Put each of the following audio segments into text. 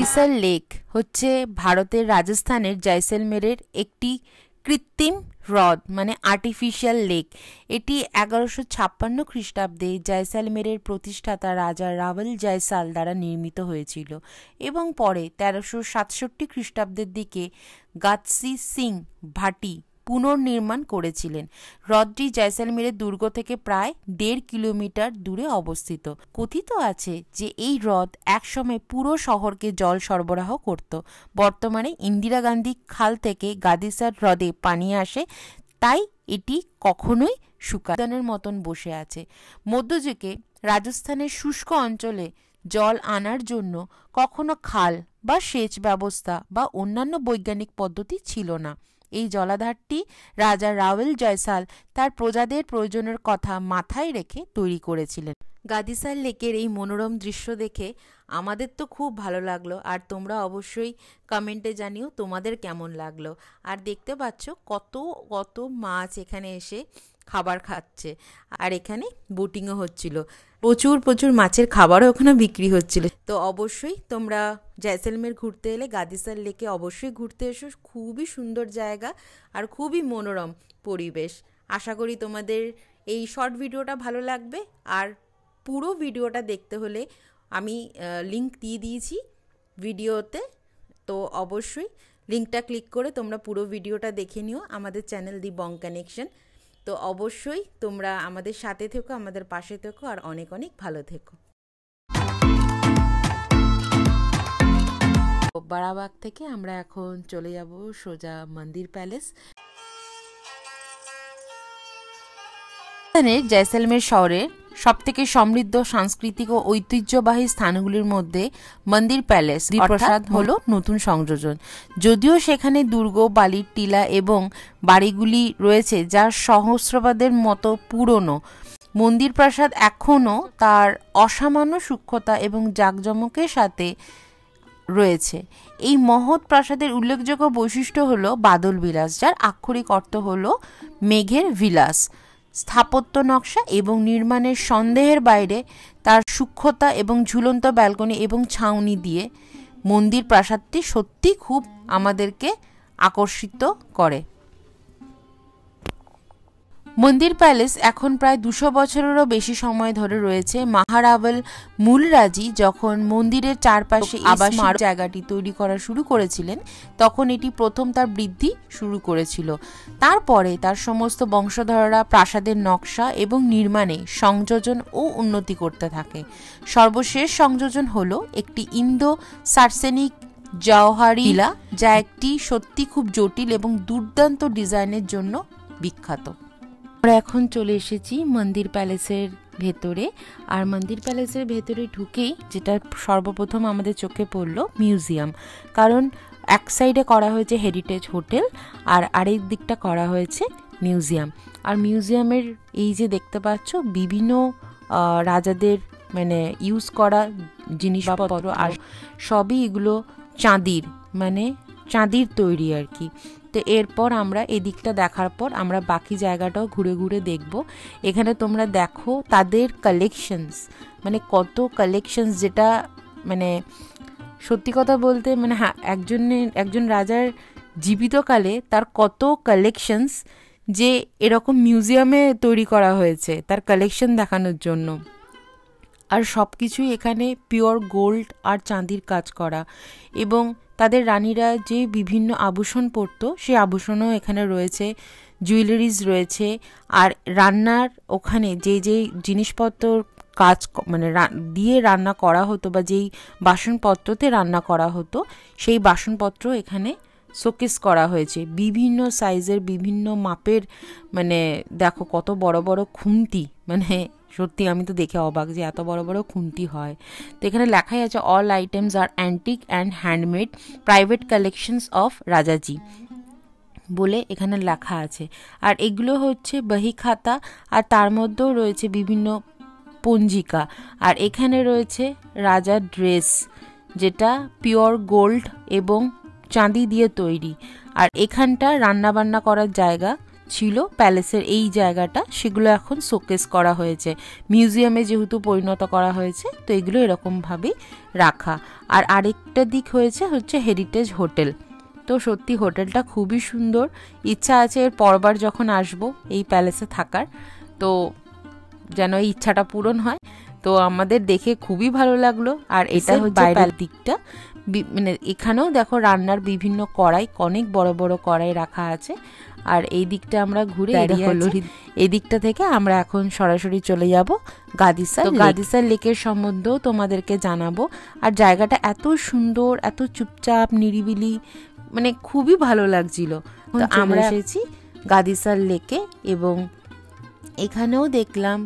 গাদিসার lake হচ্ছে ভারতের রাজস্থানের জয়সলমেরের একটি কৃত্রিম হ্রদ মানে আর্টিফিশিয়াল লেক। এটি 1156 খ্রিস্টাব্দে জয়সলমেরের প্রতিষ্ঠাতা রাজা রাওয়াল জয়সাল দ্বারা নির্মিত হয়েছিল এবং পরে 1367 খ্রিস্টাব্দের দিকে গাদসি সিং ভাটি পুনর্নির্মাণ করেছিলেন। হ্রদটি জয়সলমেরের দুর্গ থেকে প্রায় 1.5 কিলোমিটার দূরে অবস্থিত। কথিত আছে যে এই হ্রদ একসময় পুরো শহরকে জল সরবরাহ করত। বর্তমানে ইন্দিরা গান্ধী খাল থেকে গাদিসার হ্রদে পানি আসে, তাই এটি কখনোই শুকানোর মতন বসে আছে। মধ্যযুগে রাজস্থানের শুষ্ক অঞ্চলে জল আনার জন্য কখনো খাল বা সেচ ব্যবস্থা বা অন্যান্য বৈজ্ঞানিক পদ্ধতি ছিল না। এই জলাধারটি রাজা রাওয়াল জয়সাল তার প্রজাদের প্রয়োজনের কথা মাথায় রেখে তৈরি করেছিলেন। গাদিসার লেকের এই মনোরম দৃশ্য দেখে আমাদের তো খুব ভালো লাগলো, আর তোমরা অবশ্যই কমেন্টে জানিও তোমাদের কেমন লাগলো। আর দেখতে পাচ্ছ কত কত মাছ এখানে এসে খাবার খাচ্ছে, আর এখানে বোটিংও হচ্ছিল। প্রচুর প্রচুর মাছের খাবারও ওখানে বিক্রি হচ্ছিল। তো অবশ্যই তোমরা জয়সলমের ঘুরতে এলে গাদিসার লেকে অবশ্যই ঘুরতে এসো। খুবই সুন্দর জায়গা আর খুবই মনোরম পরিবেশ। আশা করি তোমাদের এই শর্ট ভিডিওটা ভালো লাগবে। আর পুরো ভিডিওটা দেখতে হলে আমি লিঙ্ক দিয়ে দিয়েছি ভিডিওতে, তো অবশ্যই লিঙ্কটা ক্লিক করে তোমরা পুরো ভিডিওটা দেখে নিও আমাদের চ্যানেল দি বং কানেকশন। তো অবশ্যই তোমরা আমাদের সাথে থেকো, আমাদের পাশে থেকো, আর অনেক অনেক ভালো থেকো। বারাবাগ থেকে আমরা এখন চলে যাব সোজা মন্দির প্যালেস। জয়সলমের শহরের সবথেকে সমৃদ্ধ সাংস্কৃতিক ও ঐতিহ্যবাহী স্থানগুলির মধ্যে মন্দির প্যালেস প্রাসাদ হলো নতুন সংযোজন। যদিও সেখানে দুর্গ, বালির টিলা এবং বাড়িগুলি রয়েছে যা সহস্রাব্দের মতো পুরনো, মন্দির প্রাসাদ এখনও তার অসামান্য সূক্ষ্মতা এবং জাঁকজমকের সাথে রয়েছে। এই মহৎ প্রাসাদের উল্লেখযোগ্য বৈশিষ্ট্য হলো বাদল বিলাস, যার আক্ষরিক অর্থ হলো মেঘের বিলাস। স্থাপত্য নকশা এবং নির্মাণের সন্দেহের বাইরে তার সূক্ষ্মতা এবং ঝুলন্ত ব্যালকনি এবং ছাউনি দিয়ে মন্দির প্রাসাদটি সত্যি খুব আমাদেরকে আকর্ষিত করে। মন্দির প্যালেস এখন প্রায় 200 বছরেরও বেশি সময় ধরে রয়েছে। মহারাওয়াল মূলরাজি যখন মন্দিরের চারপাশে আবাসিক জায়গাটি তৈরি করা শুরু করেছিলেন, তখন এটি প্রথম তার বৃদ্ধি শুরু করেছিল। তারপরে তার সমস্ত বংশধররা প্রাসাদের নকশা এবং নির্মাণে সংযোজন ও উন্নতি করতে থাকে। সর্বশেষ সংযোজন হলো একটি ইন্দো সার্সেনিক জওহারি টিলা, যা একটি সত্যি খুব জটিল এবং দুর্দান্ত ডিজাইনের জন্য বিখ্যাত। আমরা এখন চলে এসেছি মন্দির প্যালেসের ভেতরে। আর মন্দির প্যালেসের ভেতরে ঢুকেই যেটা সর্বপ্রথম আমাদের চোখে পড়লো মিউজিয়াম, কারণ এক সাইডে করা হয়েছে হেরিটেজ হোটেল আর আরেক দিকটা করা হয়েছে মিউজিয়াম। আর মিউজিয়ামের এই যে দেখতে পাচ্ছ বিভিন্ন রাজাদের মানে ইউজ করা জিনিসপত্র, আর সবই এগুলো চাঁদির মানে চাঁদির তৈরি আর কি। তো এরপর আমরা এদিকটা দেখার পর আমরা বাকি জায়গাটাও ঘুরে ঘুরে দেখব। এখানে তোমরা দেখো তাদের কালেকশনস, মানে কত কালেকশনস, যেটা মানে সত্যি কথা বলতে মানে একজন রাজার জীবিতকালে তার কত কালেকশনস যে এরকম মিউজিয়ামে তৈরি করা হয়েছে তার কালেকশন দেখানোর জন্য। আর সব কিছুই এখানে পিওর গোল্ড আর চাঁদির কাজ করা, এবং তাদের রানীরা যে বিভিন্ন আভূষণ পরতো সেই আভূষণও এখানে রয়েছে, জুয়েলারিজ রয়েছে। আর রান্নার ওখানে যে জিনিসপত্র কাজ মানে দিয়ে রান্না করা হতো বা যেই বাসনপত্রতে রান্না করা হতো সেই বাসনপত্র এখানে শোকেস করা হয়েছে বিভিন্ন সাইজের বিভিন্ন মাপের। মানে দেখো কত বড় বড় খুন্তি, মানে সত্যি আমি তো দেখে অবাক যে এত বড় বড় খুন্তি হয়। তো এখানে লেখাই আছে অল আইটেমস আর antique and handmade private collections of Rajaji বলে এখানে লেখা আছে। আর এগুলো হচ্ছে বহি খাতা, আর তার মধ্যেও রয়েছে বিভিন্ন পঞ্জিকা। আর এখানে রয়েছে রাজার ড্রেস, যেটা পিওর গোল্ড এবং চাঁদি দিয়ে তৈরি। আর এখানটা রান্নাবান্না করার জায়গা, ছিল প্যালেসের এই জায়গাটা, সেগুলো এখন শোকেস করা হয়েছে, মিউজিয়ামে যেহেতু পরিণত করা হয়েছে, তো এগুলো এরকমভাবেই রাখা। আর আরেকটা দিক হচ্ছে হেরিটেজ হোটেল। তো সত্যি হোটেলটা খুবই সুন্দর, ইচ্ছা আছে এর পরবার যখন আসব এই প্যালেসে থাকার, তো যেন এই ইচ্ছাটা পূরণ হয়। তো আমাদের দেখে খুবই ভালো লাগলো। আর এটা হচ্ছে বাইরের দিকটা, মানে এখানেও দেখো রান্নার বিভিন্ন কড়াই, অনেক বড় বড় কড়াই রাখা আছে। আর এই দিকটা আমরা ঘুরে এই দিকটা থেকে আমরা এখন সরাসরি চলে যাব গাদিসার লেকের সম্বন্ধেও তোমাদেরকে জানাবো। আর জায়গাটা এত সুন্দর, এত চুপচাপ নিরিবিলি, মানে খুবই ভালো লাগছিল। তো আমরা এসেছি গাদিসার লেকে, এবং এখানেও দেখলাম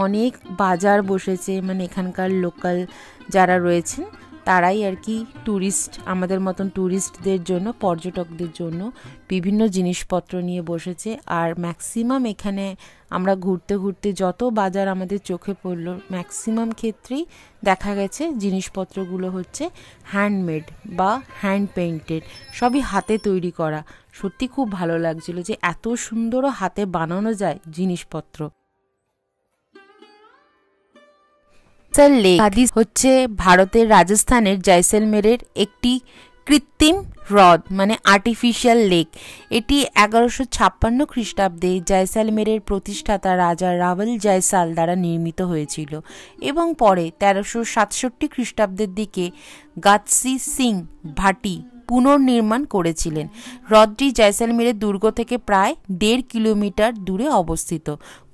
অনেক বাজার বসেছে, মানে এখানকার লোকাল যারা রয়েছেন তারাই আর কি ট্যুরিস্ট, আমাদের মতন ট্যুরিস্টদের জন্য, পর্যটকদের জন্য বিভিন্ন জিনিসপত্র নিয়ে বসেছে। আর ম্যাক্সিমাম এখানে আমরা ঘুরতে ঘুরতে যত বাজার আমাদের চোখে পড়লো, ম্যাক্সিমাম ক্ষেত্রেই দেখা গেছে জিনিসপত্রগুলো হচ্ছে হ্যান্ডমেড বা হ্যান্ড পেইন্টেড, সবই হাতে তৈরি করা। সত্যি খুব ভালো লাগছিল যে এত সুন্দরও হাতে বানানো যায় জিনিসপত্র। লেক হচ্ছে ভারতের রাজস্থানের জয়সলমেরের একটি কৃত্রিম হ্রদ, মানে আর্টিফিশিয়াল লেক। এটি 1156 খ্রিস্টাব্দে জয়সলমেরের প্রতিষ্ঠাতা রাজা রাওয়াল জয়সাল দ্বারা নির্মিত হয়েছিল, এবং পরে 1367 খ্রিস্টাব্দের দিকে গাতসি সিং ভাটি পুনর্নির্মাণ করেছিলেন। হ্রদটি জয়সলমেরের দুর্গ থেকে প্রায় 1.5 কিলোমিটার দূরে অবস্থিত।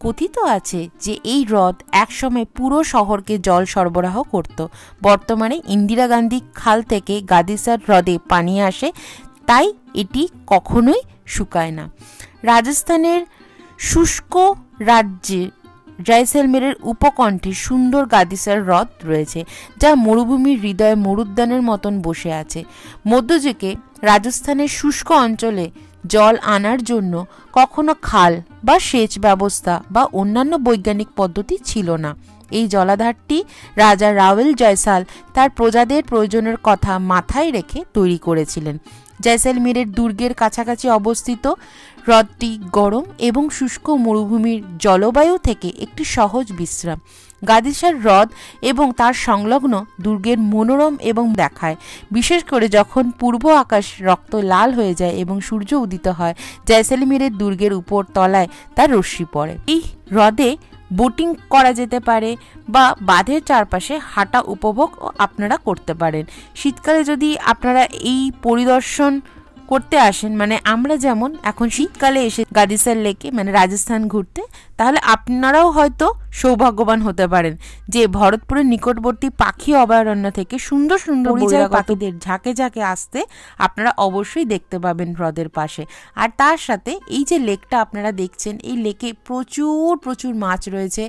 কথিত আছে যে এই হ্রদ একসময় পুরো শহরকে জল সরবরাহ করত। বর্তমানে ইন্দিরা গান্ধী খাল থেকে গাদিসার হ্রদে পানি আসে, তাই এটি কখনোই শুকায় না। রাজস্থানের শুষ্ক রাজ্যে জয়সলমেরের উপকণ্ঠে সুন্দর গাদিসার হ্রদ রয়েছে, যা মরুভূমির হৃদয়ে মরুদ্যানের মতন বসে আছে। মধ্যযুগে রাজস্থানের শুষ্ক অঞ্চলে জল আনার জন্য কখনো খাল বা সেচ ব্যবস্থা বা অন্যান্য বৈজ্ঞানিক পদ্ধতি ছিল না। এই জলাধারটি রাজা রাওয়াল জয়সাল তার প্রজাদের প্রয়োজনের কথা মাথায় রেখে তৈরি করেছিলেন। জয়সলমেরের দুর্গের কাছাকাছি অবস্থিত হ্রদটি গরম এবং শুষ্ক মরুভূমির জলবায়ু থেকে একটি সহজ বিশ্রাম। গাদিসার হ্রদ এবং তার সংলগ্ন দুর্গের মনোরম এবং দেখায়, বিশেষ করে যখন পূর্ব আকাশ রক্ত লাল হয়ে যায় এবং সূর্য উদিত হয়, জয়সলমেরের দুর্গের উপর তলায় তার রশ্মি পড়ে। এই হ্রদে বোটিং করা যেতে পারে বা বাঁধের চারপাশে হাঁটা উপভোগ আপনারা করতে পারেন। শীতকালে যদি আপনারা এই পরিদর্শন করতে আসেন, মানে আমরা যেমন এখন শীতকালে এসে গাদিসার লেকে মানে রাজস্থান ঘুরতে, তাহলে আপনারাও হয়তো সৌভাগ্যবান হতে পারেন যে ভরতপুরের নিকটবর্তী পাখি অভয়ারণ্য থেকে সুন্দর সুন্দর পাখিদের ঝাঁকে ঝাঁকে আসতে আপনারা অবশ্যই দেখতে পাবেন হ্রদের পাশে। আর তার সাথে এই যে লেকটা আপনারা দেখছেন, এই লেকে প্রচুর প্রচুর মাছ রয়েছে,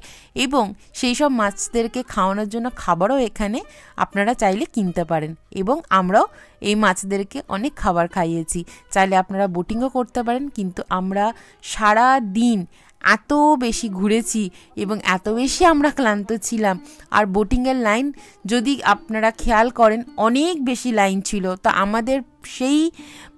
এবং সেই সব মাছদেরকে খাওয়ানোর জন্য খাবারও এখানে আপনারা চাইলে কিনতে পারেন, এবং আমরাও এই মাছদেরকে অনেক খাবার খাইয়েছি। চাইলে আপনারা বোটিংও করতে পারেন। কিন্তু আমরা সারা দিন এত বেশি ঘুরেছি এবং এত বেশি আমরা ক্লান্ত ছিলাম, আর বোটিংয়ের লাইন যদি আপনারা খেয়াল করেন অনেক বেশি লাইন ছিল, তো আমাদের সেই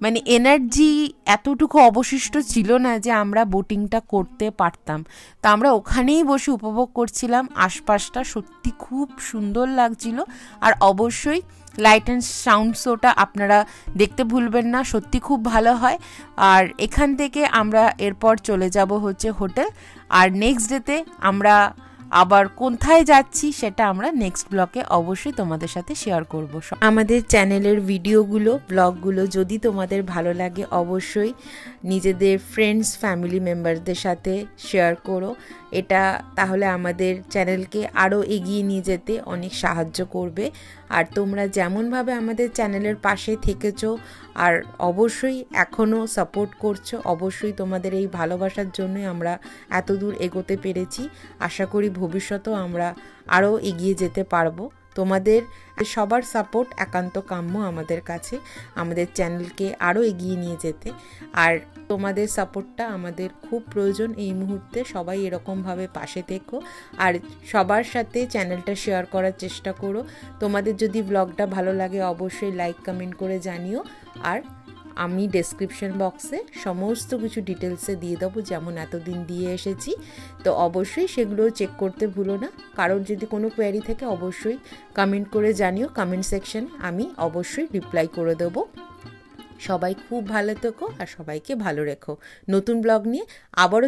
মানে এনার্জি এতটুকু অবশিষ্ট ছিল না যে আমরা বোটিংটা করতে পারতাম। তো আমরা ওখানেই বসে উপভোগ করছিলাম আশপাশটা, সত্যি খুব সুন্দর লাগছিল। আর অবশ্যই লাইট অ্যান্ড সাউন্ড শোটা আপনারা দেখতে ভুলবেন না, সত্যি খুব ভালো হয়। আর এখান থেকে আমরা এরপর চলে যাব হচ্ছে হোটেল, আর নেক্সট ডেতে আমরা আবার কোথায় যাচ্ছি সেটা আমরা নেক্সট ব্লগে অবশ্যই তোমাদের সাথে শেয়ার করব। আমাদের চ্যানেলের ভিডিওগুলো, ব্লগগুলো যদি তোমাদের ভালো লাগে অবশ্যই নিজেদের ফ্রেন্ডস, ফ্যামিলি মেম্বারদের সাথে শেয়ার করো। এটা তাহলে আমাদের চ্যানেলকে আরও এগিয়ে নিয়ে যেতে অনেক সাহায্য করবে। আর তোমরা যেমনভাবে আমাদের চ্যানেলের পাশে থেকেছো আর অবশ্যই এখনও সাপোর্ট করছো, অবশ্যই তোমাদের এই ভালোবাসার জন্যই আমরা এত দূর এগোতে পেরেছি। আশা করি ভবিষ্যতেও আমরা আরও এগিয়ে যেতে পারবো। তোমাদের সবার সাপোর্ট একান্ত কাম্য আমাদের কাছে, আমাদের চ্যানেলকে আরও এগিয়ে নিয়ে যেতে। আর তোমাদের সাপোর্টটা আমাদের খুব প্রয়োজন এই মুহূর্তে। সবাই এরকমভাবে পাশে থেকো আর সবার সাথে চ্যানেলটা শেয়ার করার চেষ্টা করো। তোমাদের যদি ব্লগটা ভালো লাগে অবশ্যই লাইক কমেন্ট করে জানিও। আর আমি ডেসক্রিপশন বক্সে সমস্ত কিছু ডিটেলসে দিয়ে দেবো, যেমন এতদিন দিয়ে এসেছি। তো অবশ্যই সেগুলো চেক করতে ভুলো না। কারোর যদি কোনো কোয়ারি থাকে অবশ্যই কমেন্ট করে জানিও কমেন্ট সেকশনে, আমি অবশ্যই রিপ্লাই করে দেবো। সবাই খুব ভালো থেকো আর সবাইকে ভালো রেখো। নতুন ব্লগ নিয়ে আবারও